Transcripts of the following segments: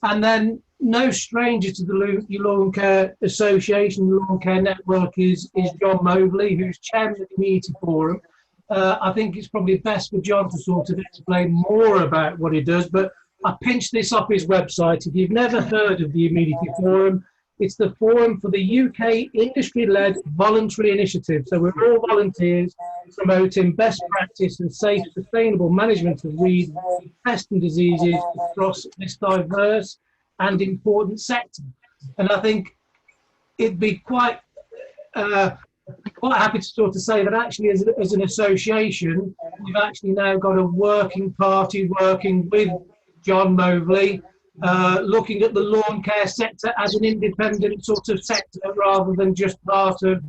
And then no stranger to the Lawncare Association, the Lawncare Network is John Moverley, who's chairman of the Amenity Forum. I think it's probably best for John to sort of explain more about what he does, but I pinched this off his website. If you've never heard of the Amenity Forum, it's the forum for the UK industry-led voluntary initiative. So we're all volunteers promoting best practice and safe, sustainable management of weed, pests and diseases across this diverse and important sector. And I think it'd be quite happy to sort of say that actually as an association, we've actually now got a working party working with John Moverley, looking at the lawn care sector as an independent sort of sector rather than just part of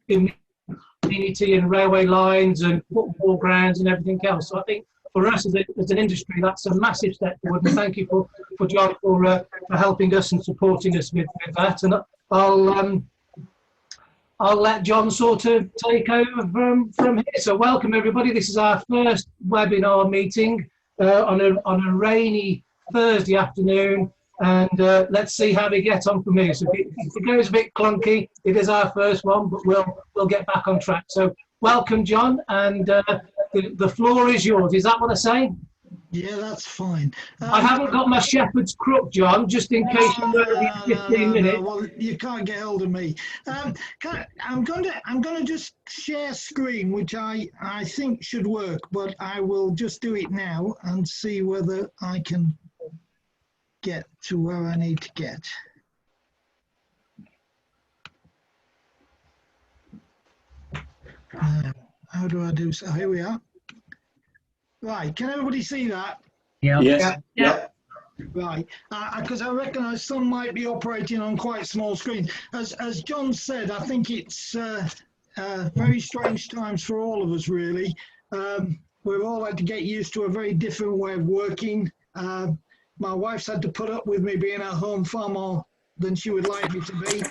community and railway lines and football grounds and everything else. So I think for us as an industry, that's a massive step forward. And thank you for John for helping us and supporting us with that. And I'll let John sort of take over from here. So welcome everybody. This is our first webinar meeting on a rainy Thursday afternoon, and let's see how we get on from here. So if it goes a bit clunky, it is our first one, but we'll get back on track. So welcome, John, and the floor is yours. Is that what I say? Yeah, that's fine. I haven't got my shepherd's crook, John, just in case you're going to be 15 minutes. No, well, you can't get hold of me. I'm going to just share screen, which I think should work, but I will just do it now and see whether I can get to where I need to get. How do I do so? Here we are. Right, can everybody see that? Yeah. Yes. Yeah. Right, because I recognise some might be operating on quite small screens. As John said, I think it's very strange times for all of us, really. We've all had to get used to a very different way of working. My wife's had to put up with me being at home far more than she would like me to be.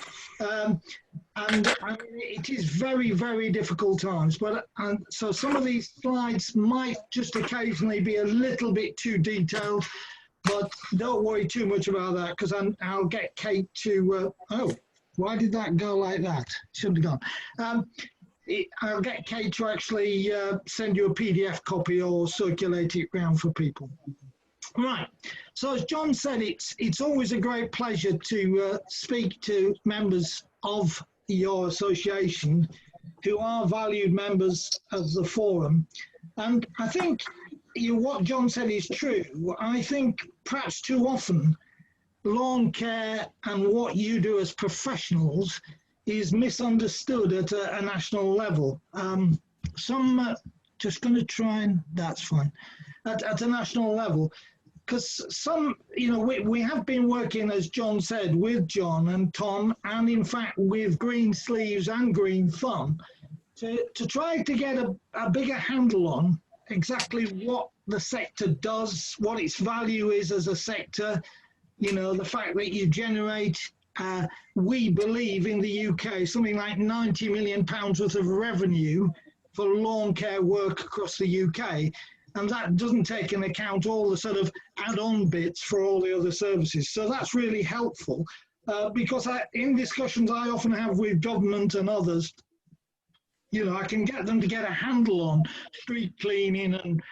And I mean, it is very, very difficult times. But so some of these slides might just occasionally be a little bit too detailed, but don't worry too much about that, because I'll get Kate to, oh, why did that go like that? Shouldn't have gone. I'll get Kate to actually send you a PDF copy or circulate it around for people. Right, so as John said, it's always a great pleasure to speak to members of your association who are valued members of the forum. And I think what John said is true. I think perhaps too often lawn care and what you do as professionals is misunderstood at a national level. Just going to try and, that's fine, at a national level. Because some, we have been working, as John said, with John and Tom, and in fact with Green Sleeves and Green Thumb, to try to get a bigger handle on exactly what the sector does, what its value is as a sector, the fact that you generate, we believe in the UK, something like £90 million worth of revenue for lawn care work across the UK. And that doesn't take into account all the sort of add-on bits for all the other services. So that's really helpful because in discussions I often have with government and others, I can get them to get a handle on street cleaning and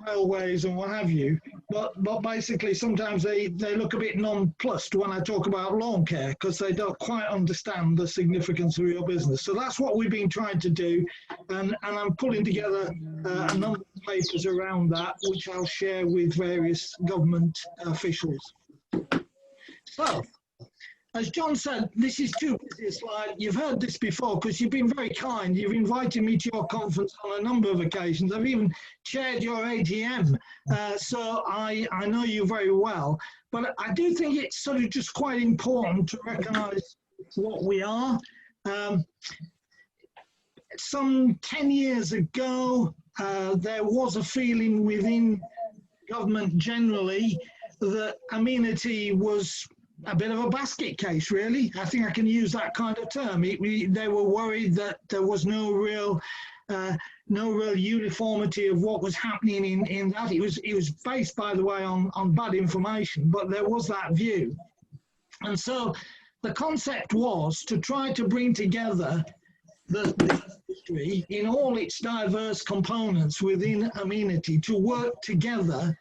railways and what have you. But basically sometimes they look a bit nonplussed when I talk about lawn care because they don't quite understand the significance of your business. So that's what we've been trying to do. And I'm pulling together a number of papers around that, which I'll share with various government officials. So, as John said, this is too busy a slide. You've heard this before because you've been very kind. You've invited me to your conference on a number of occasions. I've even chaired your AGM, so I know you very well. But I do think it's sort of just quite important to recognise what we are. Some 10 years ago, there was a feeling within government generally that amenity was a bit of a basket case, really. I think I can use that kind of term. They were worried that there was no real no real uniformity of what was happening in that. It was based, by the way, on bad information, but there was that view. And so the concept was to try to bring together the industry in all its diverse components within Amenity to work together,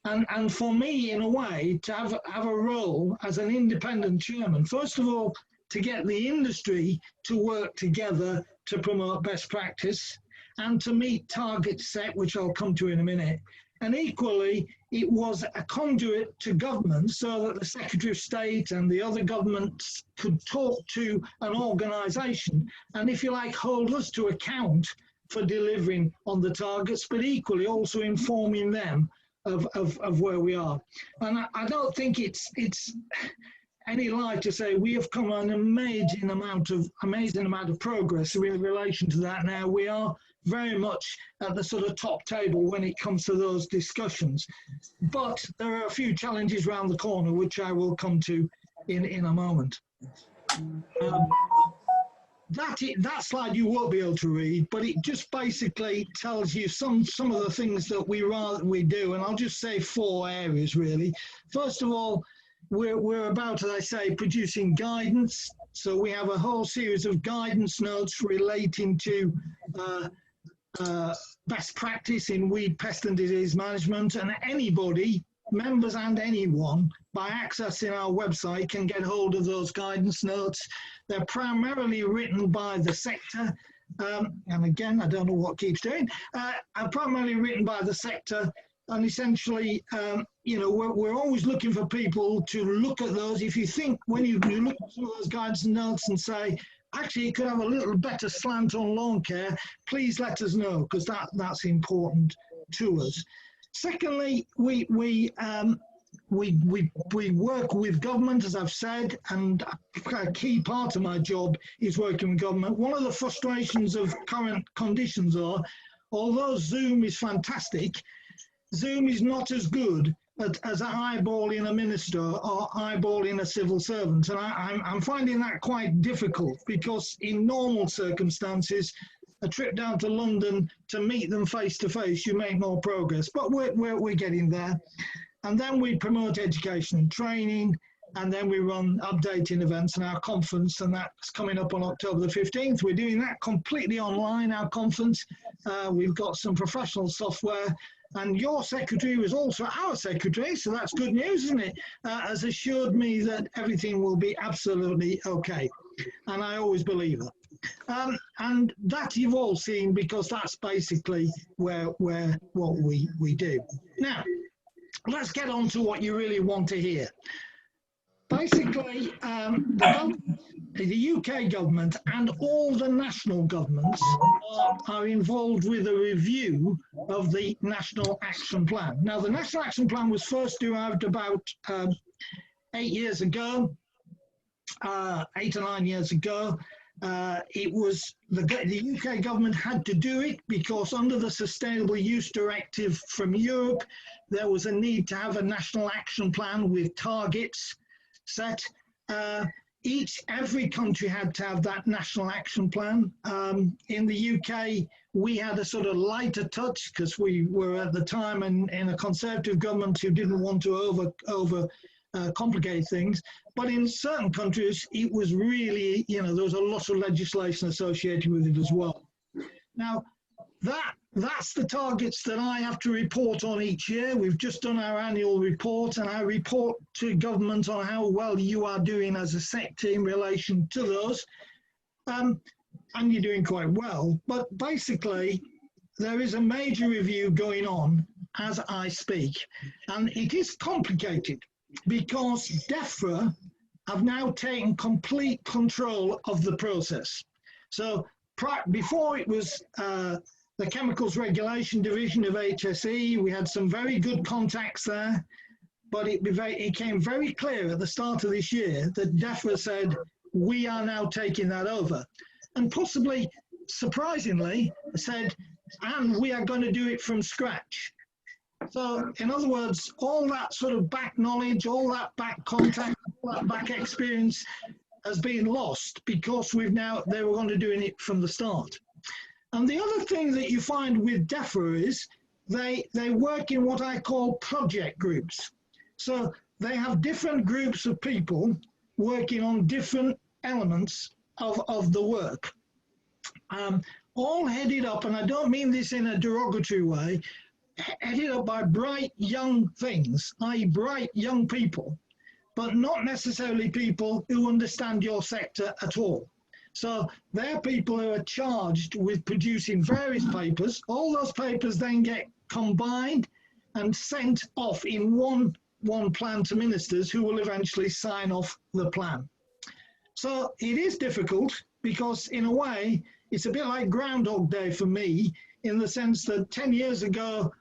and for me, in a way, to have a role as an independent chairman. First of all, to get the industry to work together to promote best practice and to meet targets set, which I'll come to in a minute. And equally, it was a conduit to government so that the Secretary of State and the other governments could talk to an organisation and, if you like, hold us to account for delivering on the targets, but equally also informing them of where we are. And I don't think it's any lie to say we have come an amazing amount of progress in relation to that now. We are very much at the sort of top table when it comes to those discussions. But there are a few challenges around the corner, which I will come to in a moment. That slide you won't be able to read, but it just basically tells you some of the things that we do, and I'll just say 4 areas really. First of all, we're about, as I say, producing guidance. So we have a whole series of guidance notes relating to best practice in weed, pest and disease management, and anybody, members and anyone, by accessing our website can get hold of those guidance notes. They're primarily written by the sector, and again, I don't know what keeps doing, are primarily written by the sector, and essentially, you know, we're always looking for people to look at those. If you think, when you look at some of those guidance notes and say, actually, it could have a little better slant on lawn care, please let us know, because that's important to us. Secondly, we work with government, as I've said, and a key part of my job is working with government. One of the frustrations of current conditions are, although Zoom is fantastic, Zoom is not as good as eyeballing a minister or eyeballing a civil servant. And I'm finding that quite difficult, because in normal circumstances, a trip down to London to meet them face to face, you make more progress, but we're getting there. And then we promote education and training, and then we run updating events in our conference, and that's coming up on October the 15th. We're doing that completely online, our conference. We've got some professional software, and your secretary was also our secretary, so that's good news, isn't it? Has assured me that everything will be absolutely okay, and I always believe it. And that you've all seen, because that's basically what we do. Now, let's get on to what you really want to hear. Basically, the UK government and all the national governments are involved with a review of the National Action Plan. Now, the National Action Plan was first derived about 8 years ago, 8 or 9 years ago. It was the UK government had to do it because under the Sustainable Use Directive from Europe, there was a need to have a national action plan with targets set. Every country had to have that national action plan. In the UK, we had a sort of lighter touch because we were at the time in a Conservative government who didn't want to complicate things. But in certain countries, it was really, you know, there was a lot of legislation associated with it as well. Now, that's the targets that I have to report on each year. We've just done our annual report, and I report to government on how well you are doing as a sector in relation to those. And you're doing quite well. But basically, there is a major review going on as I speak. And it is complicated because DEFRA have now taken complete control of the process. So before it was the Chemicals Regulation Division of HSE, we had some very good contacts there, but it became very clear at the start of this year that DEFRA said, we are now taking that over. And possibly, surprisingly, said, and we are going to do it from scratch. So, in other words, all that sort of back knowledge, all that back contact, all that back experience has been lost because they were going to do it from the start. And the other thing that you find with DEFRA is they work in what I call project groups. So they have different groups of people working on different elements of the work. All headed up, and I don't mean this in a derogatory way, headed up by bright young things, i.e. bright young people, but not necessarily people who understand your sector at all. So they're people who are charged with producing various papers. All those papers then get combined and sent off in one plan to ministers who will eventually sign off the plan. So it is difficult because in a way, it's a bit like Groundhog Day for me, in the sense that 10 years ago,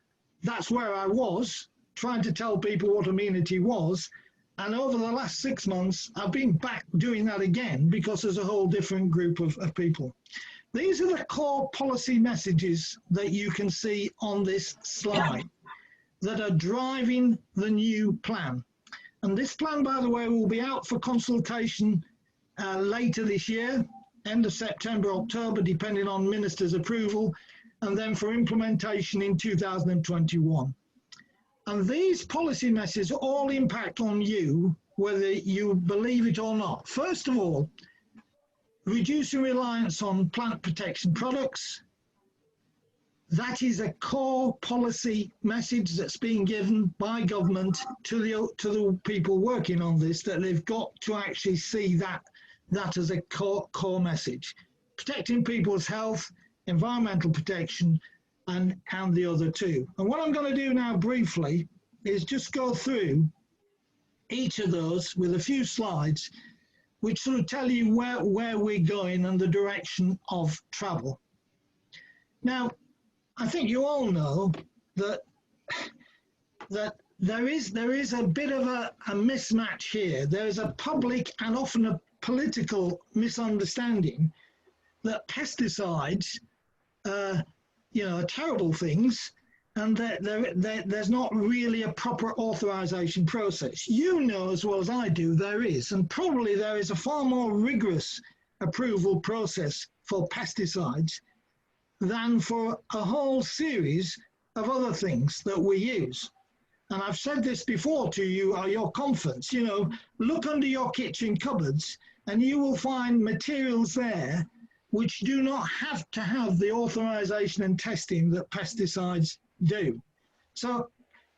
that's where I was, trying to tell people what amenity was. And over the last 6 months, I've been back doing that again because there's a whole different group of people. These are the core policy messages that you can see on this slide that are driving the new plan. And this plan, by the way, will be out for consultation later this year, end of September, October, depending on ministers' approval, and then for implementation in 2021. And these policy messages all impact on you, whether you believe it or not. First of all, reducing reliance on plant protection products. That is a core policy message that's being given by government to the people working on this, that they've got to actually see that as a core message. Protecting people's health, environmental protection, and the other two. And what I'm going to do now briefly is just go through each of those with a few slides which sort of tell you where we're going and the direction of travel. Now, I think you all know that there is a bit of a mismatch here. There is a public and often a political misunderstanding that pesticides are terrible things, and that there's not really a proper authorization process. You know as well as I do there is, and probably there is a far more rigorous approval process for pesticides than for a whole series of other things that we use. And I've said this before to you at your conference, look under your kitchen cupboards and you will find materials there which do not have to have the authorization and testing that pesticides do. So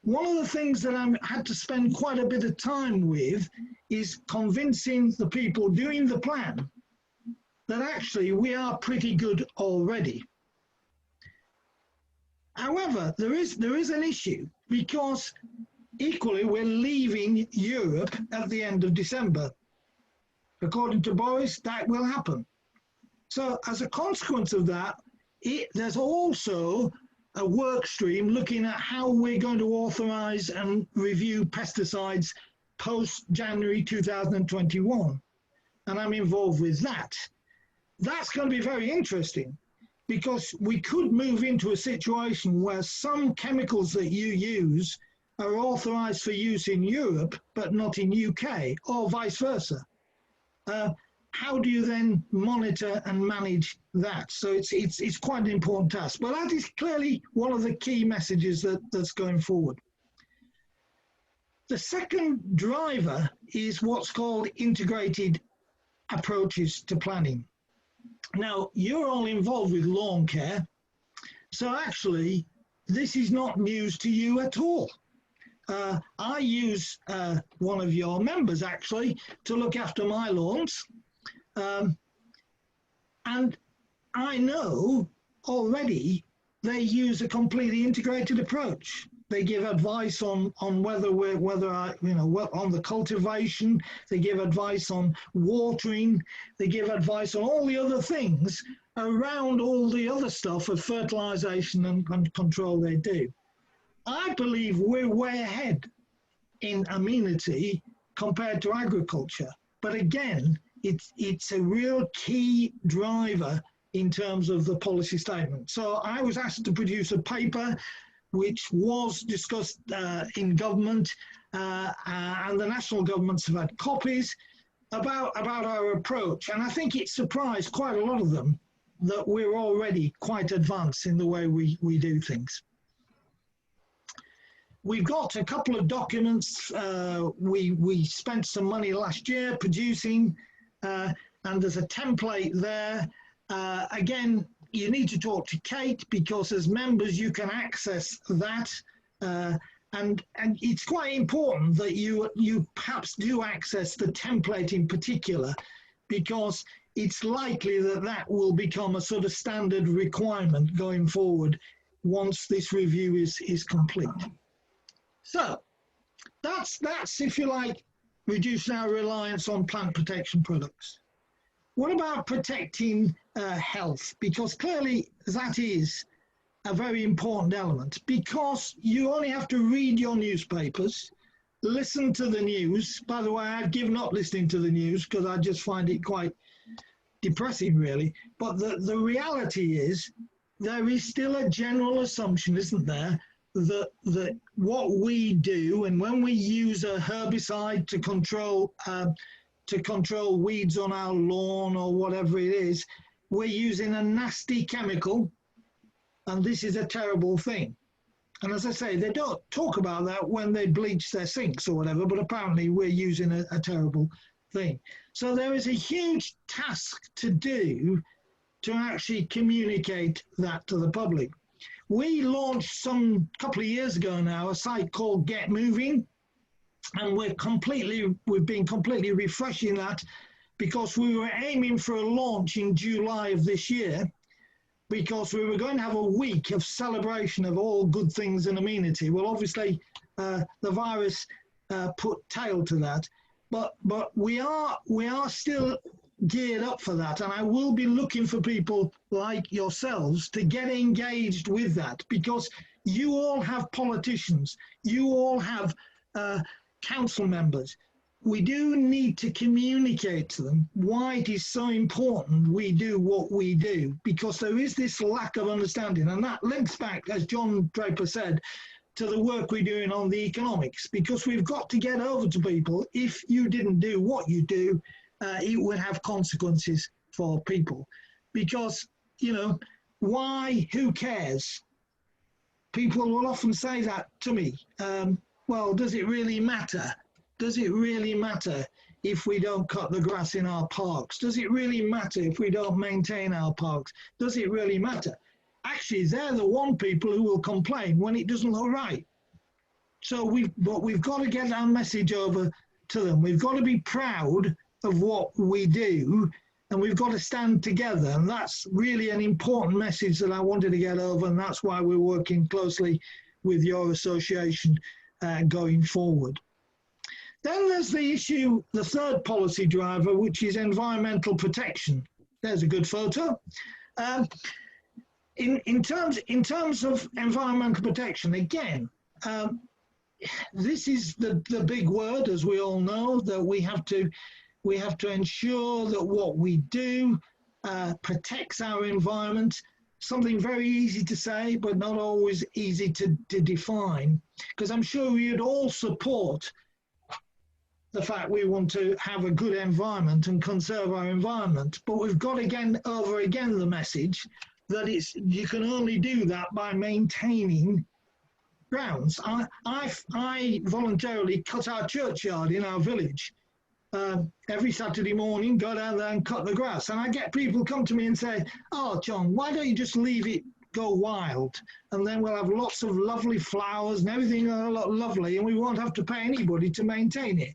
one of the things that I had to spend quite a bit of time with is convincing the people doing the plan that actually we are pretty good already. However, there is an issue, because equally we're leaving Europe at the end of December. According to Boris, that will happen. So as a consequence of that, there's also a work stream looking at how we're going to authorize and review pesticides post-January 2021. And I'm involved with that. That's going to be very interesting, because we could move into a situation where some chemicals that you use are authorized for use in Europe, but not in UK, or vice versa. How do you then monitor and manage that? So it's quite an important task. But that is clearly one of the key messages that's going forward. The second driver is what's called integrated approaches to planning. Now, you're all involved with lawn care, so actually this is not news to you at all. I use one of your members actually to look after my lawns. And I know already they use a completely integrated approach. They give advice on whether on the cultivation. They give advice on watering. They give advice on all the other things around all the other stuff of fertilization and control they do. I believe we're way ahead in amenity compared to agriculture. But again, it's a real key driver in terms of the policy statement. So I was asked to produce a paper which was discussed in government, and the national governments have had copies about our approach. And I think it surprised quite a lot of them that we're already quite advanced in the way we do things. We've got a couple of documents we spent some money last year producing, and there's a template there. Again, you need to talk to Kate, because as members you can access that, and it's quite important that you perhaps do access the template in particular, because it's likely that that will become a sort of standard requirement going forward once this review is complete. So that's, if you like, reducing our reliance on plant protection products. What about protecting health? Because clearly that is a very important element, because you only have to read your newspapers, listen to the news. By the way, I've given up listening to the news because I just find it quite depressing, really. But the reality is there is still a general assumption, isn't there, that what we do, and when we use a herbicide to control weeds on our lawn or whatever it is, we're using a nasty chemical, and this is a terrible thing. And as I say, they don't talk about that when they bleach their sinks or whatever, but apparently we're using a terrible thing. So there is a huge task to do to actually communicate that to the public. We launched some couple of years ago now a site called Get Moving, and we've been completely refreshing that, because we were aiming for a launch in July of this year, because we were going to have a week of celebration of all good things in Amenity. Well, obviously the virus put tail to that, but we are still geared up for that, and I will be looking for people like yourselves to get engaged with that, because you all have politicians, you all have council members. We do need to communicate to them why it is so important we do what we do, because there is this lack of understanding, and that links back, as John Draper said, to the work we're doing on the economics, because we've got to get over to people, if you didn't do what you do, it would have consequences for people. Because, you know, why, who cares? People will often say that to me. Well, does it really matter? Does it really matter if we don't cut the grass in our parks? Does it really matter if we don't maintain our parks? Does it really matter? Actually, they're the one people who will complain when it doesn't look right. So we've got to get our message over to them. We've got to be proud of what we do, and we've got to stand together. And that's really an important message that I wanted to get over, and that's why we're working closely with your association going forward. Then there's the issue, the third policy driver, which is environmental protection. There's a good photo. In terms of environmental protection, again, this is the big word, as we all know, that we have to ensure that what we do protects our environment. Something very easy to say, but not always easy to define, because I'm sure you'd all support the fact we want to have a good environment and conserve our environment. But we've got again the message that you can only do that by maintaining grounds. I voluntarily cut our churchyard in our village. Every Saturday morning, go down there and cut the grass. And I get people come to me and say, "Oh, John, why don't you just leave it go wild? And then we'll have lots of lovely flowers and everything lovely, and we won't have to pay anybody to maintain it."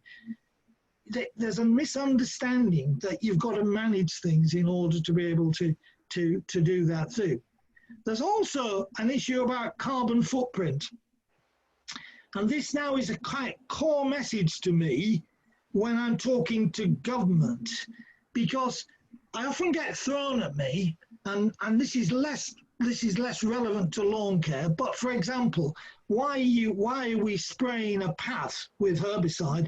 There's a misunderstanding that you've got to manage things in order to be able to do that too. There's also an issue about carbon footprint. And this now is a quite core message to me when I'm talking to government, because I often get thrown at me, and this is less relevant to lawn care, but for example, why are we spraying a path with herbicide,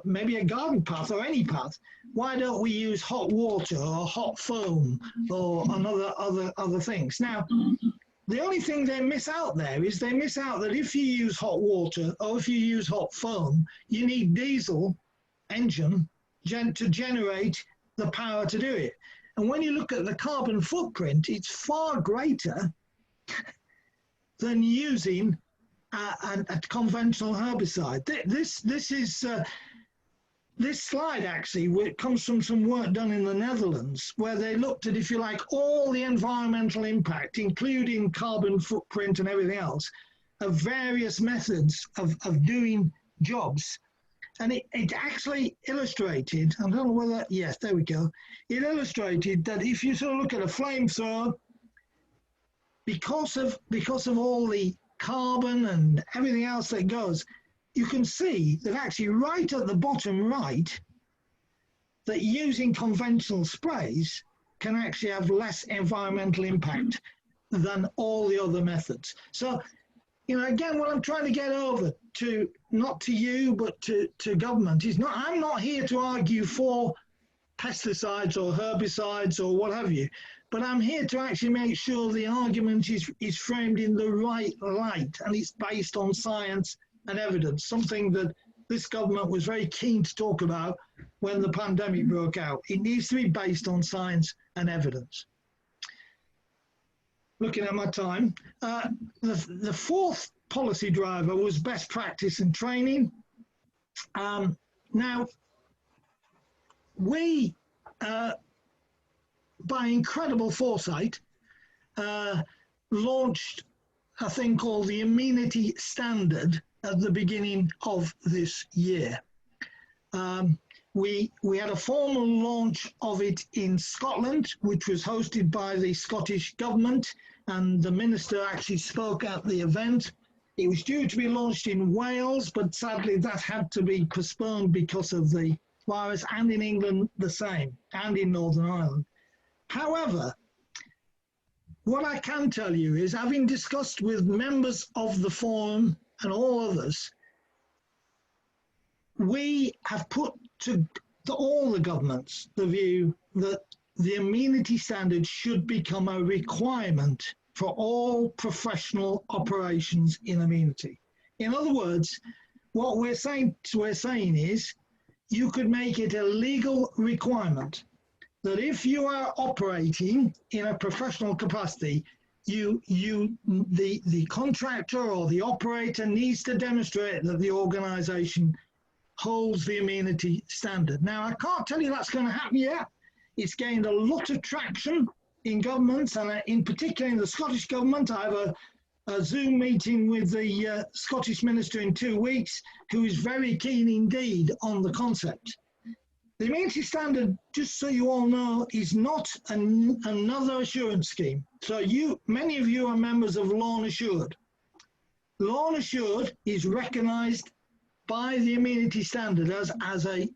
maybe a garden path or any path? Why don't we use hot water or hot foam or other things? Now, the only thing they miss out there is they miss out that if you use hot water or if you use hot foam, you need diesel engine to generate the power to do it. And when you look at the carbon footprint, it's far greater than using a conventional herbicide. This slide actually comes from some work done in the Netherlands, where they looked at, if you like, all the environmental impact, including carbon footprint and everything else, of various methods of doing jobs. And it actually illustrated, I don't know whether, yes, there we go. It illustrated that if you sort of look at a flamethrower, because of all the carbon and everything else that goes, you can see that actually right at the bottom right, that using conventional sprays can actually have less environmental impact than all the other methods. So, you know, again, what I'm trying to get over to, not to you, but to government, is not, I'm not here to argue for pesticides or herbicides or what have you, but I'm here to actually make sure the argument is framed in the right light, and it's based on science and evidence, something that this government was very keen to talk about when the pandemic broke out. It needs to be based on science and evidence. Looking at my time, the fourth policy driver was best practice and training. Now, we, by incredible foresight, launched a thing called the Amenity Standard at the beginning of this year. We had a formal launch of it in Scotland, which was hosted by the Scottish Government, and the Minister actually spoke at the event. It was due to be launched in Wales, but sadly that had to be postponed because of the virus, and in England the same, and in Northern Ireland. However, what I can tell you is, having discussed with members of the forum and all others, we have put to all the governments the view that the amenity standard should become a requirement for all professional operations in amenity. In other words, what we're saying is, you could make it a legal requirement that if you are operating in a professional capacity, the contractor or the operator needs to demonstrate that the organization holds the amenity standard. Now, I can't tell you that's going to happen yet. It's gained a lot of traction in governments, and in particular in the Scottish Government. I have a Zoom meeting with the Scottish Minister in 2 weeks, who is very keen indeed on the concept. The amenity standard, just so you all know, is not another assurance scheme. So many of you are members of Lawn Assured. Lawn Assured is recognised by the amenity standard as a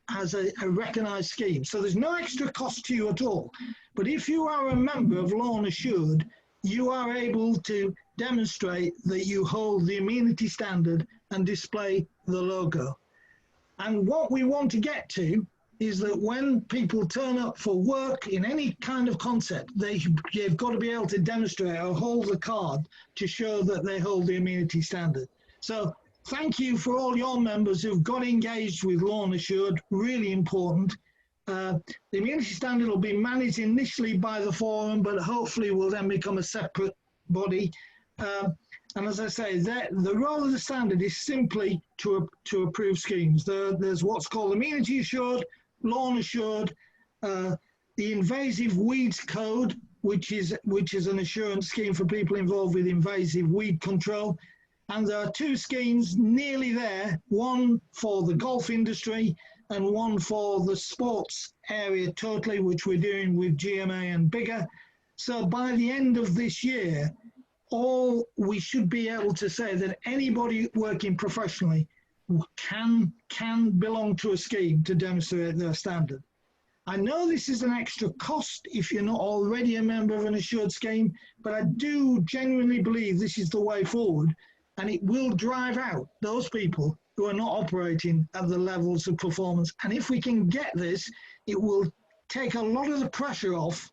recognised scheme. So there's no extra cost to you at all. But if you are a member of Lawn Assured, you are able to demonstrate that you hold the amenity standard and display the logo. And what we want to get to is that when people turn up for work in any kind of concept, they've got to be able to demonstrate or hold the card to show that they hold the amenity standard. So thank you for all your members who've got engaged with Lawn Assured, really important. The amenity standard will be managed initially by the forum, but hopefully will then become a separate body. And as I say, the role of the standard is simply to approve schemes. There's what's called Amenity Assured, Lawn Assured, the Invasive Weeds Code, which is an assurance scheme for people involved with invasive weed control. And there are 2 schemes nearly there, one for the golf industry and one for the sports area totally, which we're doing with GMA and Bigger. So by the end of this year, we should be able to say that anybody working professionally can belong to a scheme to demonstrate their standard. I know this is an extra cost if you're not already a member of an assured scheme, but I do genuinely believe this is the way forward, and it will drive out those people who are not operating at the levels of performance. And if we can get this, it will take a lot of the pressure off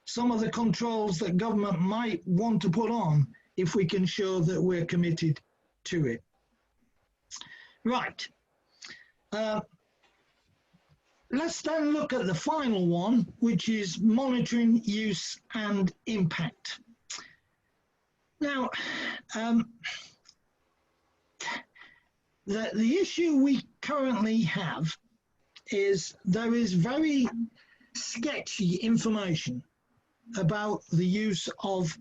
some of the controls that government might want to put on if we can show that we're committed to it. Right. let's then look at the final one, which is monitoring, use and impact. Now, the issue we currently have is there is very sketchy information about the use of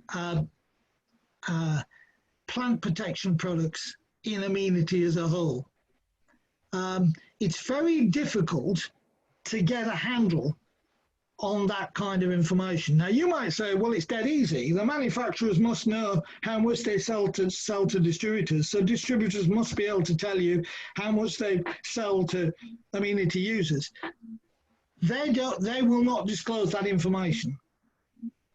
plant protection products in amenity as a whole. It's very difficult to get a handle on that kind of information. Now you might say, well, it's dead easy. The manufacturers must know how much they sell to distributors, so distributors must be able to tell you how much they sell to amenity users. They will not disclose that information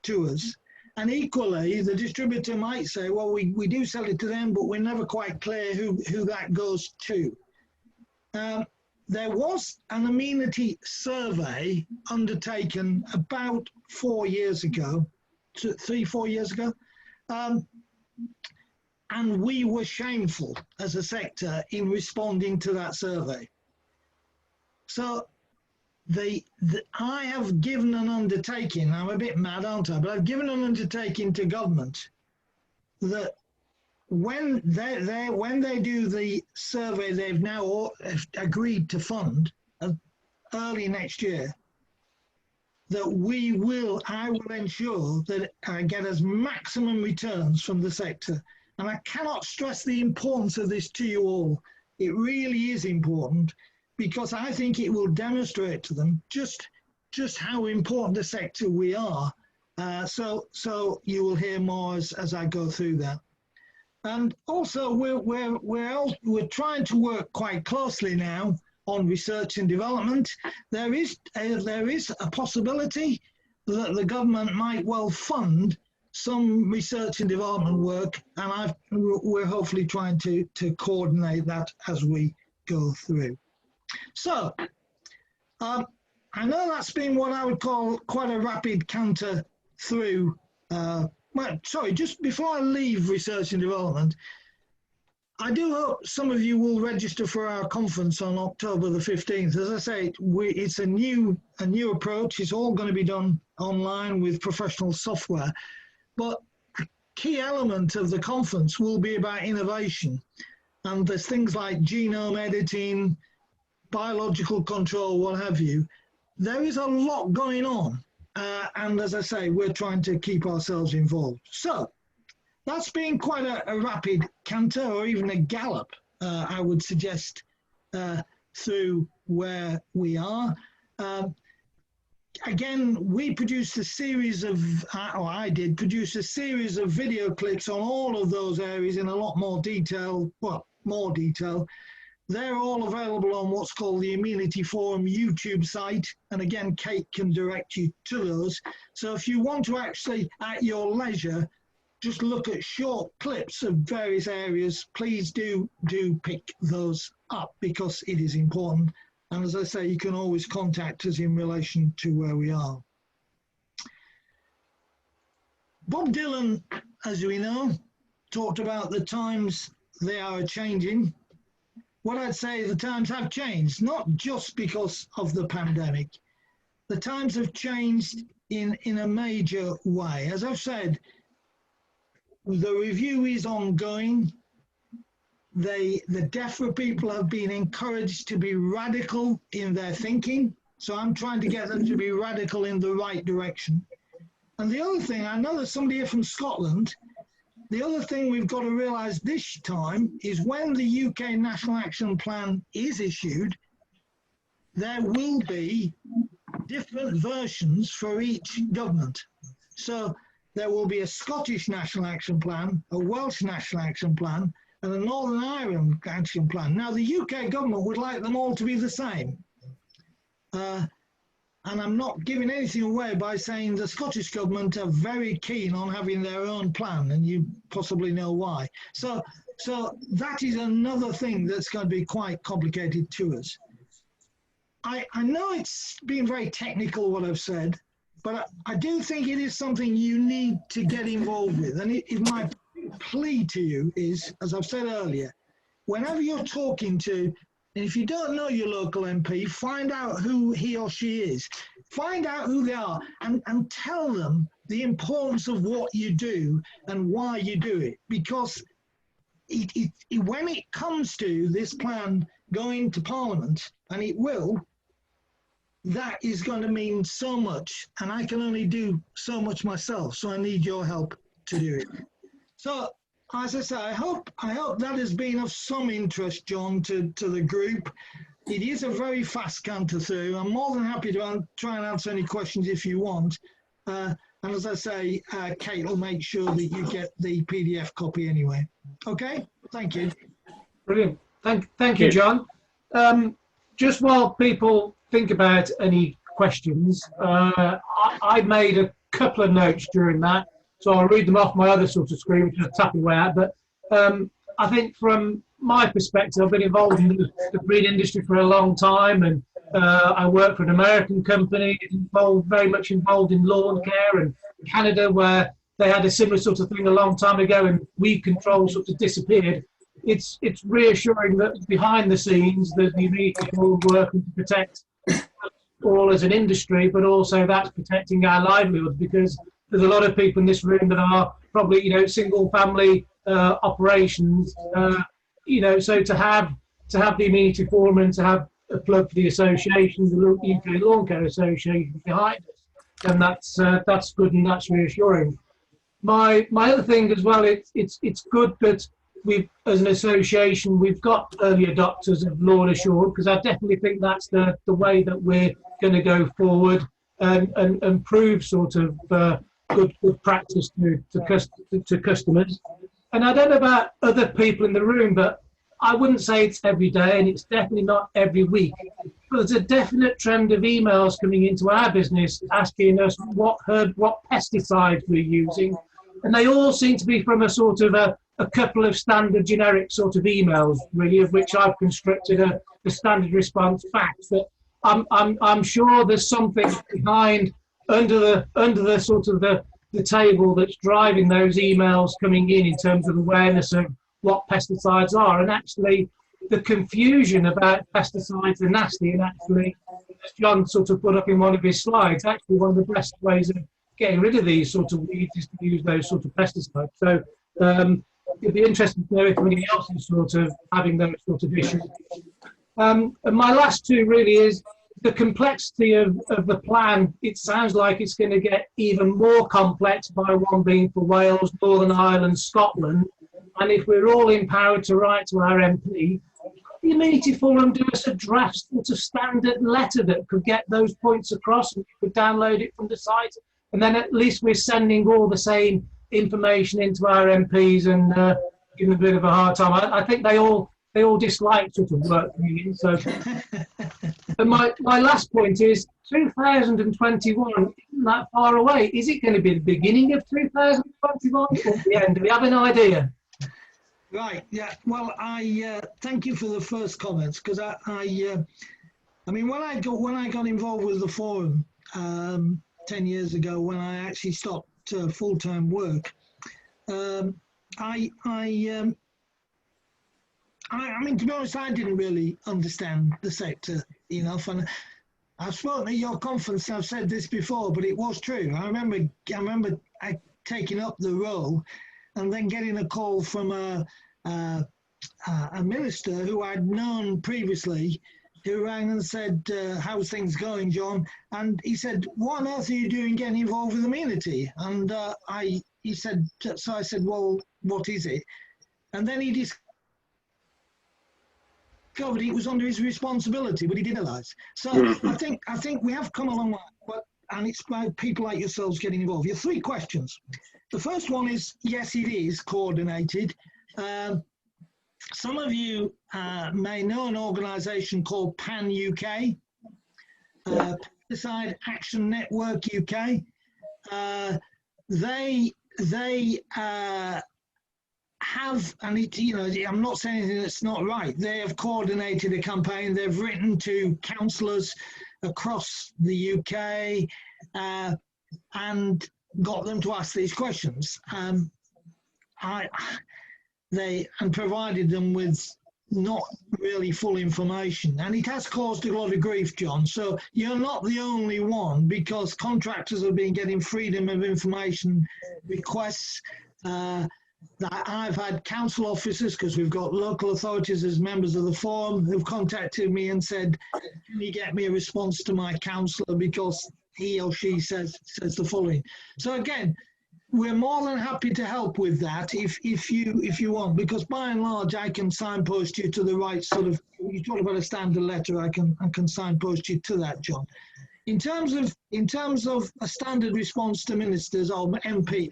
to us. And equally, the distributor might say, well, we do sell it to them, but we're never quite clear who that goes to. There was an amenity survey undertaken about 4 years ago, 4 years ago, and we were shameful as a sector in responding to that survey. So I have given an undertaking, I'm a bit mad, aren't I? But I've given an undertaking to government that when they do the survey they've now agreed to fund early next year, that I will ensure that I get as maximum returns from the sector. And I cannot stress the importance of this to you all. It really is important, because I think it will demonstrate to them just how important a sector we are. So you will hear more as I go through that. And also we're trying to work quite closely now on research and development. There is a possibility that the government might well fund some research and development work, and we're hopefully trying to coordinate that as we go through. So, I know that's been what I would call quite a rapid canter through. Well, sorry, just before I leave research and development, I do hope some of you will register for our conference on October the 15th. As I say, it's a new approach. It's all going to be done online with professional software. But a key element of the conference will be about innovation. And there's things like genome editing, biological control, what have you. There is a lot going on. And as I say, we're trying to keep ourselves involved. So that's been quite a rapid canter, or even a gallop, I would suggest, through where we are. Again, we produced a series of, or I did produce a series of video clips on all of those areas in a lot more detail, well, more detail. They're all available on what's called the Amenity Forum YouTube site. And again, Kate can direct you to those. So if you want to actually, at your leisure, just look at short clips of various areas, please do pick those up, because it is important. And as I say, you can always contact us in relation to where we are. Bob Dylan, as we know, talked about the times they are changing. What I'd say, the times have changed, not just because of the pandemic. The times have changed in a major way. As I've said, the review is ongoing. The DEFRA people have been encouraged to be radical in their thinking. So I'm trying to get them to be radical in the right direction. And the other thing, I know there's somebody here from Scotland. The other thing we've got to realise this time is when the UK National Action Plan is issued, there will be different versions for each government. So there will be a Scottish National Action Plan, a Welsh National Action Plan, and a Northern Ireland Action Plan. Now, the UK government would like them all to be the same. And I'm not giving anything away by saying the Scottish government are very keen on having their own plan, and you possibly know why. So that is another thing that's going to be quite complicated to us. I know it's been very technical what I've said, but I do think it is something you need to get involved with. And my plea to you is, as I've said earlier, whenever you're talking to And if you don't know your local MP, find out who he or she is. Find out who they are and tell them the importance of what you do and why you do it. Because when it comes to this plan going to Parliament, and it will, that is going to mean so much. And I can only do so much myself. So I need your help to do it. So, as I say, I hope that has been of some interest, John, to the group. It is a very fast canter through. I'm more than happy to try and answer any questions if you want. And as I say, Kate will make sure that you get the PDF copy anyway. Okay, thank you. Brilliant. Thank you, John. Just while people think about any questions, I made a couple of notes during that. So I'll read them off my other sort of screen, which I'm tapping away at. But I think from my perspective, I've been involved in the green industry for a long time, and I work for an American company, very much involved in Lawncare and Canada, where they had a similar sort of thing a long time ago, and weed control sort of disappeared. It's reassuring that behind the scenes, the Amenity Forum working to protect all as an industry, but also that's protecting our livelihoods, because there's a lot of people in this room that are probably, single family operations, so to have the Amenity Forum and to have a plug for the association, the UK Lawncare Association behind us, and that's good and that's reassuring. My other thing as well, it's good that we've, as an association, we've got early adopters of Law and Assured, because I definitely think that's the way that we're going to go forward and prove sort of good practice to customers. And I don't know about other people in the room, but I wouldn't say it's every day, and it's definitely not every week. But there's a definite trend of emails coming into our business asking us what pesticides we're using, and they all seem to be from a sort of a couple of standard generic sort of emails, really, of which I've constructed a standard response fact. But I'm sure there's something behind under the sort of the table that's driving those emails coming in terms of awareness of what pesticides are, and actually the confusion about pesticides are nasty, and actually, as John sort of put up in one of his slides, actually one of the best ways of getting rid of these sort of weeds is to use those sort of pesticides. So it'd be interesting to know if anybody else is sort of having those sort of issues. And my last two really is the complexity of the plan. It sounds like it's going to get even more complex, by one being for Wales, Northern Ireland, Scotland. And if we're all empowered to write to our MP, the Amenity Forum do us a draft sort of standard letter that could get those points across, and we could download it from the site. And then at least we're sending all the same information into our MPs and giving them a bit of a hard time. I think they all dislike sort of work coming in. So, and my last point is 2021 isn't that far away. Is it going to be the beginning of 2021 or the end? Do we have an idea? Right. Yeah. Well, I thank you for the first comments, because I mean, when I got involved with the forum 10 years ago, when I actually stopped full-time work, I mean, to be honest, I didn't really understand the sector enough, and I've spoken at your conference. I've said this before, but it was true. I remember taking up the role, and then getting a call from a minister who I'd known previously, who rang and said, "How's things going, John?" And he said, "What on earth are you doing getting involved with Amenity?" And he said, so I said, "Well, what is it?" And then he discovered it was under his responsibility, but he didn't realise. So I think we have come a long way, and it's by people like yourselves getting involved. You have three questions. The first one is, yes, it is coordinated. Some of you may know an organisation called PAN UK, Pesticide Action Network UK. They have, and I'm not saying anything that's not right. They have coordinated a campaign. They've written to councillors across the UK and got them to ask these questions. And provided them with not really full information, and it has caused a lot of grief, John. So you're not the only one, because contractors have been getting freedom of information requests. That I've had council officers, because we've got local authorities as members of the forum, who've contacted me and said, can you get me a response to my councillor because he or she says the following. So again, we're more than happy to help with that if you want, because by and large I can signpost you to the right sort of, you talk about a standard letter, I can signpost you to that, John. In terms of a standard response to ministers or MPs,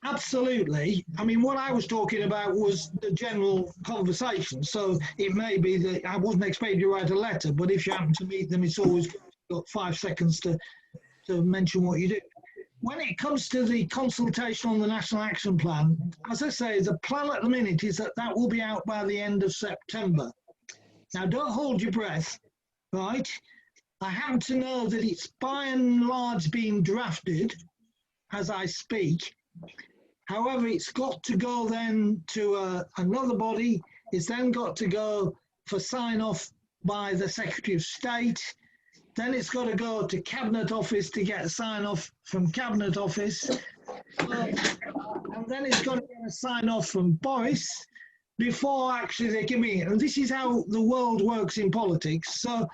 absolutely. I mean, what I was talking about was the general conversation. So it may be that I wasn't expecting you to write a letter, but if you happen to meet them, it's always got 5 seconds to mention what you do. When it comes to the consultation on the National Action Plan, as I say, the plan at the minute is that will be out by the end of September. Now, don't hold your breath, right? I happen to know that it's by and large being drafted as I speak. However, it's got to go then to another body. It's then got to go for sign-off by the Secretary of State. Then it's got to go to Cabinet Office to get a sign-off from Cabinet Office. And then it's got to get a sign-off from Boris before actually they give me it. And this is how the world works in politics. So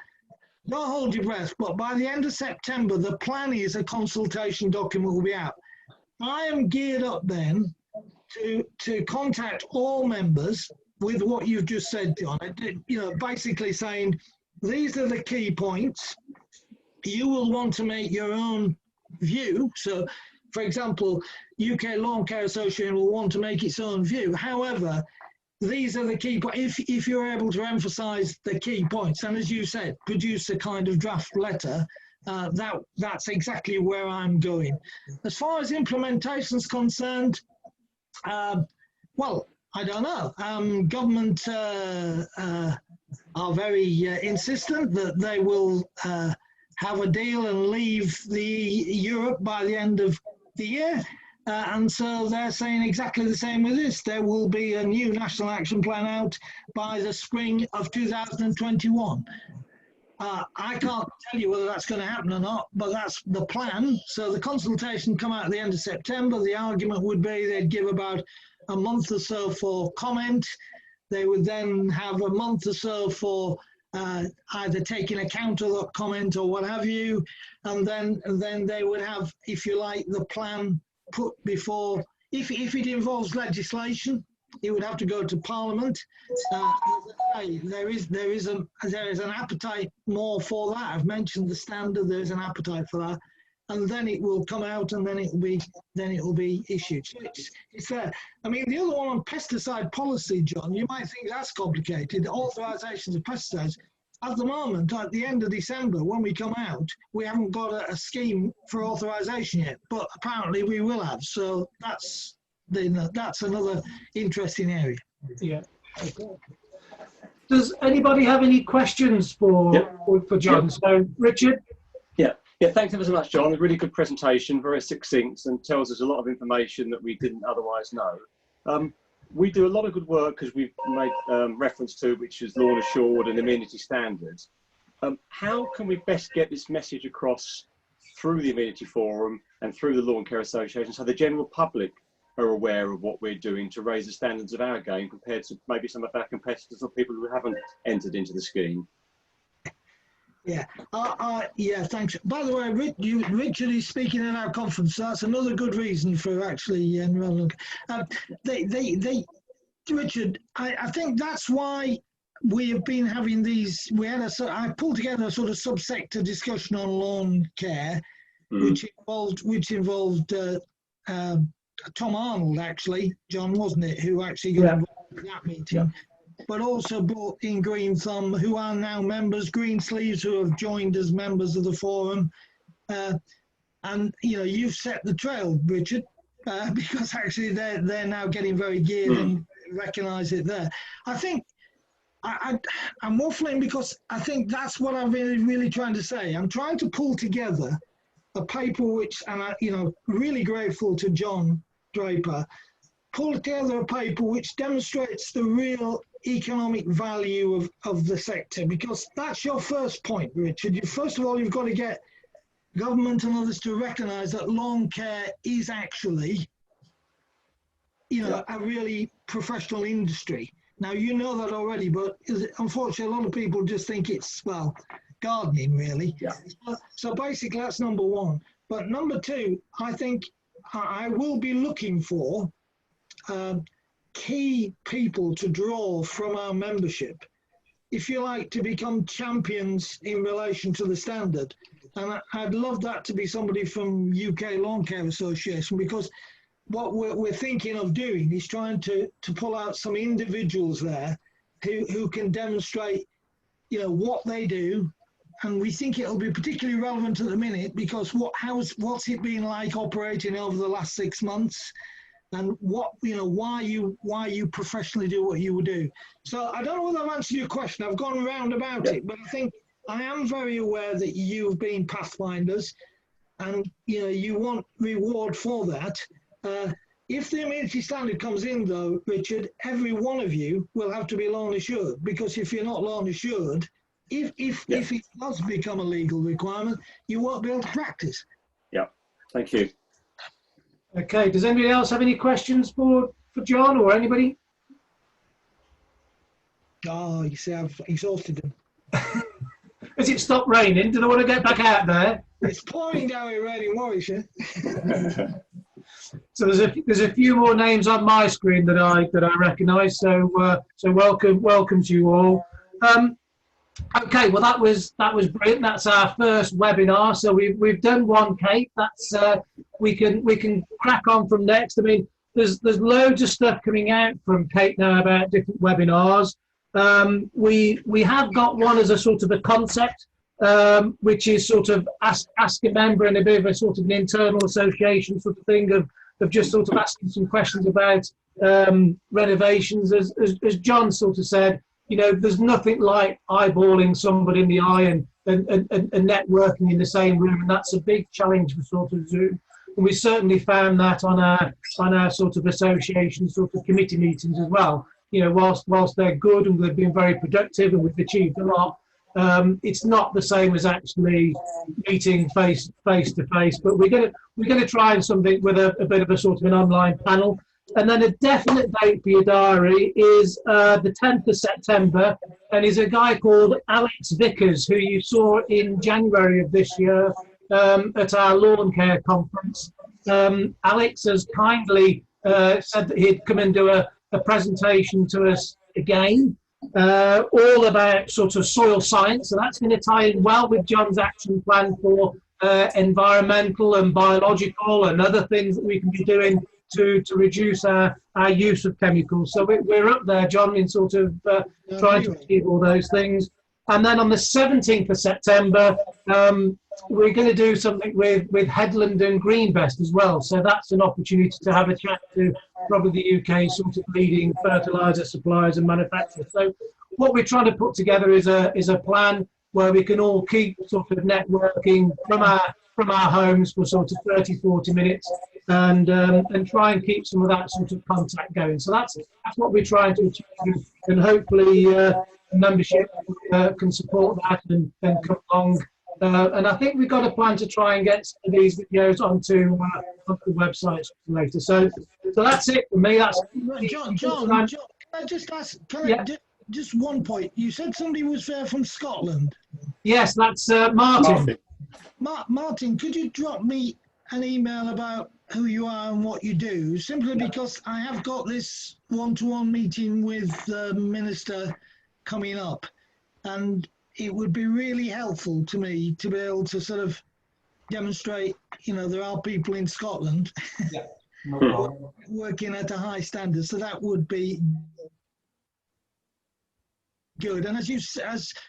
don't hold your breath. But by the end of September, the plan is a consultation document will be out. I am geared up then to contact all members with what you've just said, John. You know, basically saying, these are the key points. You will want to make your own view. So, for example, UK Lawncare Association will want to make its own view. However, these are the key points. If you're able to emphasise the key points, and as you said, produce a kind of draft letter, that's exactly where I'm going. As far as implementation is concerned, well, I don't know. Government are very insistent that they will have a deal and leave Europe by the end of the year. And so they're saying exactly the same with this. There will be a new National Action Plan out by the spring of 2021. I can't tell you whether that's going to happen or not, but that's the plan. So the consultation come out at the end of September. The argument would be they'd give about a month or so for comment. They would then have a month or so for either taking account of that comment or what have you. And then they would have, if you like, the plan put before, if it involves legislation, it would have to go to Parliament. There is an appetite more for that. I've mentioned the standard. There is an appetite for that, and then it will come out, and then it will be issued. So it's there. I mean, the other one on pesticide policy, John. You might think that's complicated. Authorisations of pesticides. At the moment, at the end of December, when we come out, we haven't got a scheme for authorisation yet, but apparently we will have. So that's another interesting area. Yeah. Okay. Does anybody have any questions for John? Yep. So, Richard? Yeah, thanks ever so much, John. A really good presentation, very succinct, and tells us a lot of information that we didn't otherwise know. We do a lot of good work, as we've made reference to, which is Lawn Assured and Amenity Standards. How can we best get this message across through the Amenity Forum and through the Lawncare Association so the general public are aware of what we're doing to raise the standards of our game compared to maybe some of our competitors or people who haven't entered into the scheme? Yeah, thanks. By the way, Richard is speaking at our conference, so that's another good reason for actually enrolling. Richard, I think that's why we have been having these. I pulled together a sort of subsector discussion on lawn care, which involved Tom Arnold, actually, John, wasn't it, who actually got involved in that meeting. Yeah. But also brought in Green Thumb, who are now members, Green Sleeves, who have joined as members of the forum. And, you've set the trail, Richard, because actually they're now getting very geared and recognise it there. I think I'm waffling because I think that's what I'm really trying to say. I'm trying to pull together a paper which, and really grateful to John Draper, pull together a paper which demonstrates the real economic value of the sector, because that's your first point, Richard. First of all, you've got to get government and others to recognise that lawn care is actually, a really professional industry. Now, you know that already, but unfortunately, a lot of people just think it's, well, gardening, really. Yeah. So basically, that's number one. But number two, I think I will be looking for key people to draw from our membership, if you like, to become champions in relation to the standard. And I'd love that to be somebody from UK Lawncare Association, because what we're thinking of doing is trying to pull out some individuals there who can demonstrate, what they do. And we think it'll be particularly relevant at the minute, because what's it been like operating over the last 6 months, and why you professionally do what you do. So I don't know whether I've answered your question. I've gone round about it, but I think I am very aware that you've been pathfinders, and you want reward for that. If the amenity standard comes in, though, Richard, every one of you will have to be loan assured, because if you're not loan assured, if it does become a legal requirement, you won't be able to practice. Yeah, thank you. Okay, does anybody else have any questions for John or anybody? Oh, you see, I've exhausted them. Has it stopped raining? Do they want to get back out there? It's pouring down here, raining Warwickshire. So there's a few more names on my screen that I recognise. So welcome to you all. Okay, well that was brilliant. That's our first webinar. So we've done one, Kate. That's we can crack on from next. I mean, there's loads of stuff coming out from Kate now about different webinars. We have got one as a sort of a concept, which is sort of ask a member and a bit of a sort of an internal association sort of thing of just sort of asking some questions about renovations. As John sort of said, there's nothing like eyeballing somebody in the eye and networking in the same room, and that's a big challenge for sort of Zoom. And we certainly found that on our sort of association sort of committee meetings as well. Whilst they're good and they've been very productive and we've achieved a lot, it's not the same as actually meeting face to face. But we're gonna try something with a bit of a sort of an online panel. And then a definite date for your diary is the 10th of September, and he's a guy called Alex Vickers, who you saw in January of this year at our lawn care conference. Alex has kindly said that he'd come and do a presentation to us again, all about sort of soil science. So that's going to tie in well with John's action plan for environmental and biological and other things that we can be doing to reduce our use of chemicals. So we're up there, John, in sort of trying to achieve all those things. And then on the 17th of September, we're going to do something with Headland and Greenbest as well. So that's an opportunity to have a chat to probably the UK sort of leading fertiliser suppliers and manufacturers. So what we're trying to put together is a plan where we can all keep sort of networking from our homes for sort of 30-40 minutes and try and keep some of that sort of contact going. So that's what we're trying to achieve, and hopefully membership can support that and come along. And I think we've got a plan to try and get some of these videos onto the website later. So that's it for me. That's John, can I just ask? Just one point. You said somebody was there from Scotland. Yes, that's Martin. Martin, could you drop me an email about who you are and what you do? Simply because I have got this one-to-one meeting with the minister coming up, and it would be really helpful to me to be able to sort of demonstrate, there are people in Scotland working at a high standard. So that would be good. And as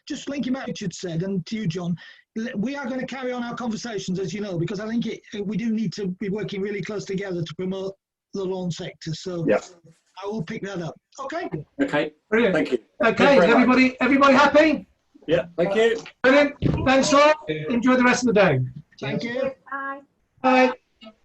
just linking back to what Richard said, and to you, John, we are going to carry on our conversations, as you know, because I think we do need to be working really close together to promote the lawn sector. So I will pick that up. Okay. Okay. Brilliant. Thank you. Okay. Is everybody happy? Yeah. Thank you. Brilliant. Thanks all. Enjoy the rest of the day. Thank you. Bye. Bye.